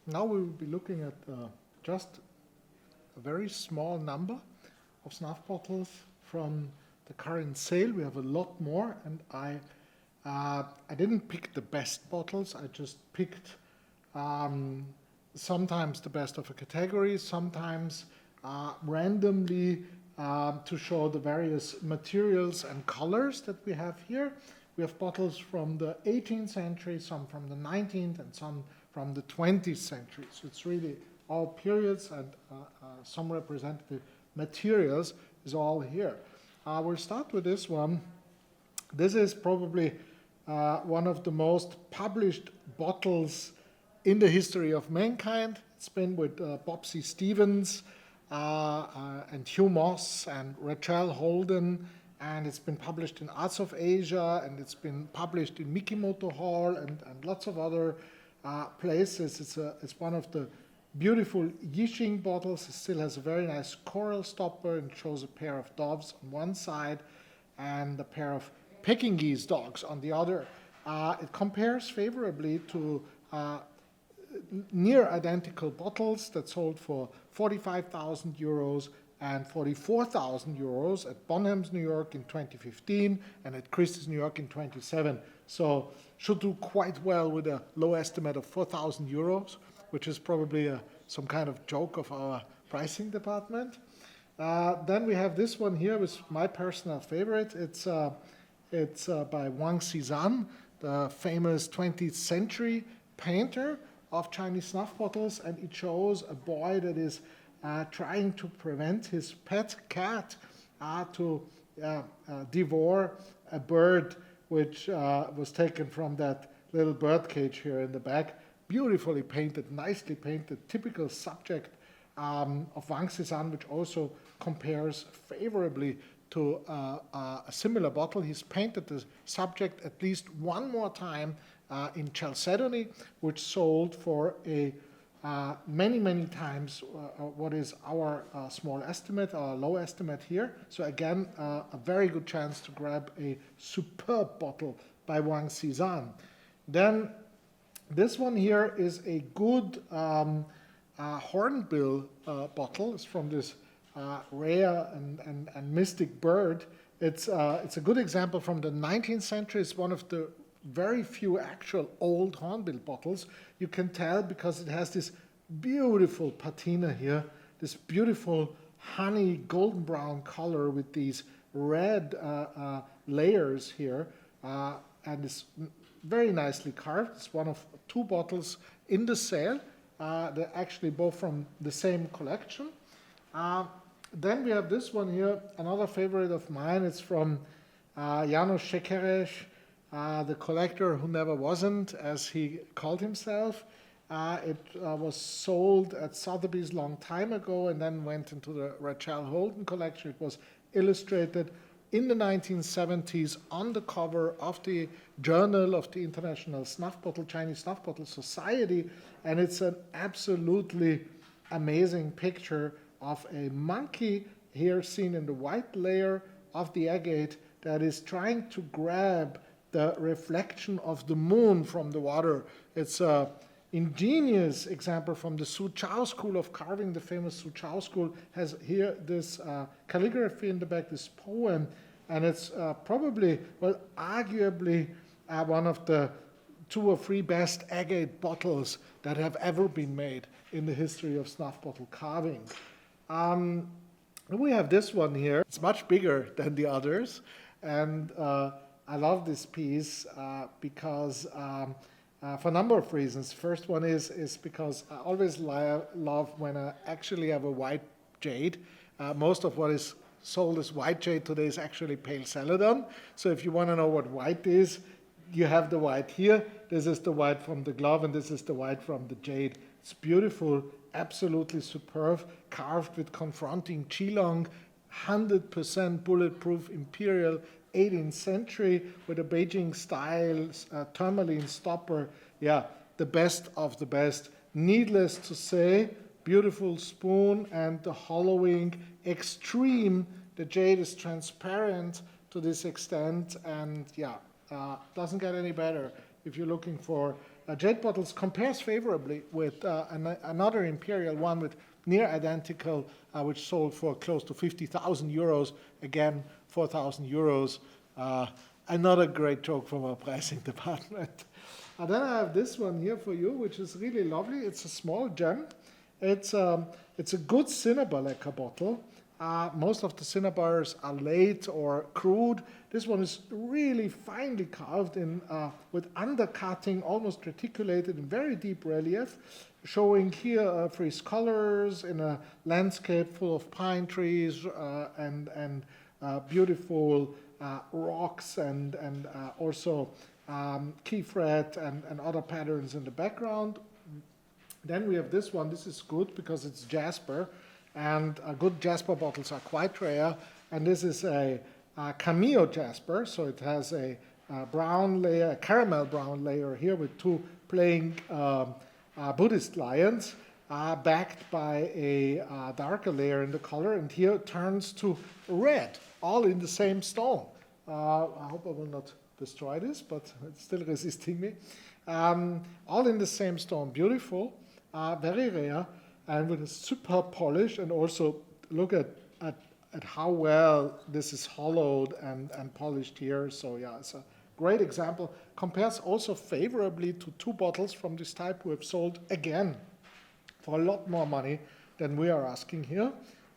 Now we will be looking at just a very small number of snuff bottles from the current sale. We have a lot more, and I didn't pick the best bottles. I just picked sometimes the best of a category, sometimes randomly to show the various materials and colors that we have here. We have bottles from the 18th century, some from the 19th, and some from the 20th century. So it's really all periods, and some representative materials is all here. We'll start with this one. This is probably one of the most published bottles in the history of mankind. It's been with Bob C. Stevens and Hugh Moss and Rachel Holden, and it's been published in Arts of Asia, and it's been published in Mikimoto Hall and lots of other places. It's one of the beautiful Yixing bottles. It still has a very nice coral stopper and shows a pair of doves on one side and a pair of Pekingese dogs on the other. It compares favorably to near identical bottles that sold for 45,000 euros and 44,000 euros at Bonham's, New York in 2015 and at Christie's, New York in 2017. So should do quite well with a low estimate of 4,000 euros, which is probably some kind of joke of our pricing department. Then we have this one here, which is my personal favorite. It's by Wang Xizan, the famous 20th century painter of Chinese snuff bottles, and it shows a boy that is trying to prevent his pet cat to devour a bird which was taken from that little bird cage here in the back. Beautifully painted, nicely painted, typical subject of Wang Xizan, which also compares favorably to a similar bottle. He's painted the subject at least one more time in Chalcedony, which sold for a many times what is our small estimate, our low estimate here. So again, a very good chance to grab a superb bottle by Wang Xizan. Then this one here is a good hornbill bottle. It's from this rare and mystic bird. It's a good example from the 19th century. It's one of the very few actual old hornbill bottles. You can tell because it has this beautiful patina here, this beautiful honey golden brown color with these red layers here, and it's very nicely carved. It's one of two bottles in the sale. They're actually both from the same collection. Then we have this one here, another favorite of mine. It's from János Sekeres, the collector who never wasn't, as he called himself. It was sold at Sotheby's long time ago and then went into the Rachel Holden collection. It was illustrated in the 1970s on the cover of the Journal of the International Chinese Snuff Bottle Society, and it's an absolutely amazing picture of a monkey here seen in the white layer of the agate that is trying to grab the reflection of the moon from the water. It's an ingenious example from the Suzhou School of Carving. The famous Suzhou School has here this calligraphy in the back, this poem, and it's probably, well, arguably one of the 2 or 3 best agate bottles that have ever been made in the history of snuff bottle carving. We have this one here. It's much bigger than the others, and I love this piece because for a number of reasons. First one is because I always love when I actually have a white jade. Most of what is sold as white jade today is actually pale celadon. So if you want to know what white is, you have the white here. This is the white from the glove, and this is the white from the jade. It's beautiful, absolutely superb, carved with confronting qilong, 100% bulletproof imperial 18th century with a Beijing style tourmaline stopper. Yeah, the best of the best. Needless to say, beautiful spoon and the hollowing extreme. The jade is transparent to this extent, and yeah, doesn't get any better if you're looking for jade bottles compares favorably with another imperial one with near identical, which sold for close to 50,000 euros. Again, 4,000 euros. Another great joke from our pricing department. Then I have this one here for you, which is really lovely. It's a small gem. It's a good cinnabar lacquer bottle. Most of the cinnabars are late or crude. This one is really finely carved in with undercutting, almost reticulated in very deep relief, showing here frieze colors in a landscape full of pine trees and beautiful rocks and also key fret and other patterns in the background. Then we have this one. This is good because it's jasper, and good jasper bottles are quite rare. And this is a cameo jasper, so it has a brown layer, a caramel brown layer here with two playing Buddhist lions, backed by a darker layer in the color, and here it turns to red, all in the same stone. I hope I will not destroy this, but it's still resisting me. All in the same stone, beautiful, very rare, and with a superb polish, and also look at how well this is hollowed and polished here. So yeah, it's a great example. Compares also favorably to two bottles from this type we have sold again for a lot more money than we are asking here.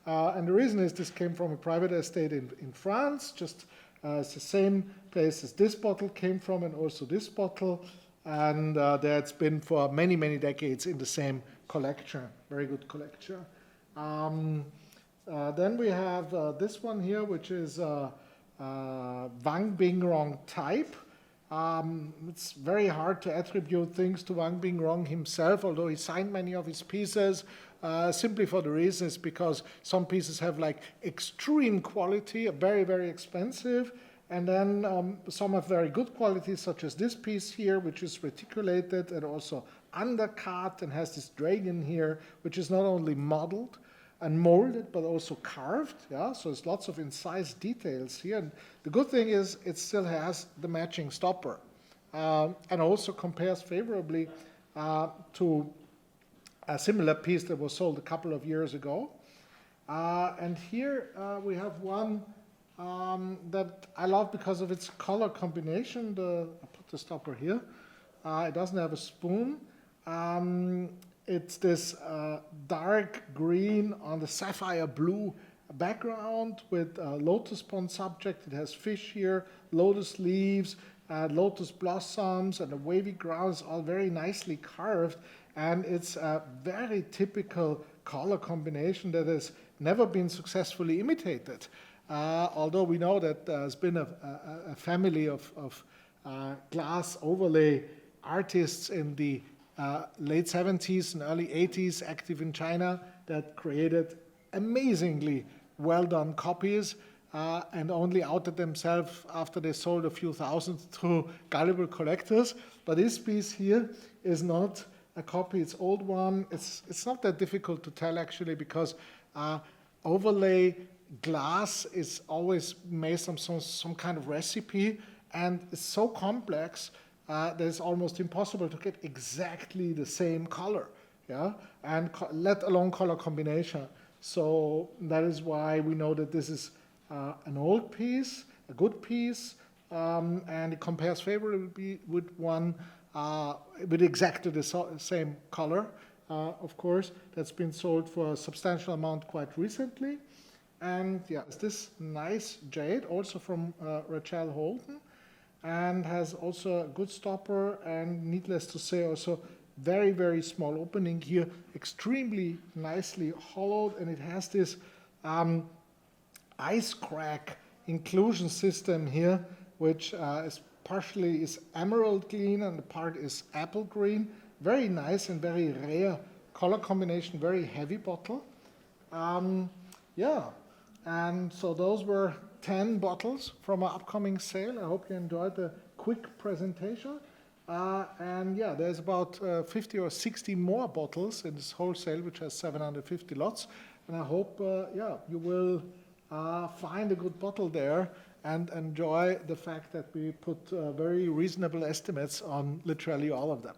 And the reason is this came from a private estate in France, just it's the same place as this bottle came from, and also this bottle. And there it's been for many, many decades in the same collection. Very good collection. Then we have this one here, which is Wang Bingrong type. It's very hard to attribute things to Wang Bingrong himself, although he signed many of his pieces, simply for the reasons because some pieces have like extreme quality, very, very expensive, and then some have very good quality, such as this piece here, which is reticulated and also undercut and has this dragon here, which is not only modeled and molded, but also carved. Yeah, so there's lots of incised details here. And the good thing is it still has the matching stopper, and also compares favorably to a similar piece that was sold a couple of years ago. And here we have one that I love because of its color combination. I put the stopper here. It doesn't have a spoon. It's this dark green on the sapphire blue background with a lotus pond subject. It has fish here, lotus leaves, lotus blossoms, and the wavy grounds, all very nicely carved. And it's a very typical color combination that has never been successfully imitated. Although we know that there's been a family of glass overlay artists in the late 70s and early 80s active in China that created amazingly well-done copies and only outed themselves after they sold a few thousand to gullible collectors. But this piece here is not a copy, it's old one. It's not that difficult to tell actually, because overlay glass is always based on some kind of recipe, and it's so complex that it's almost impossible to get exactly the same color, yeah, and let alone color combination. So that is why we know that this is an old piece, a good piece, and it compares favorably with one with exactly the same color, of course, that's been sold for a substantial amount quite recently. And yeah, it's this nice jade, also from Rachel Holden, and has also a good stopper, and needless to say, also very, very small opening here, extremely nicely hollowed, and it has this ice crack inclusion system here, which is partially is emerald green and the part is apple green. Very nice and very rare color combination, very heavy bottle. Yeah, and so those were 10 bottles from our upcoming sale. I hope you enjoyed the quick presentation. And yeah, there's about 50 or 60 more bottles in this whole sale, which has 750 lots. And I hope, yeah, you will find a good bottle there and enjoy the fact that we put very reasonable estimates on literally all of them.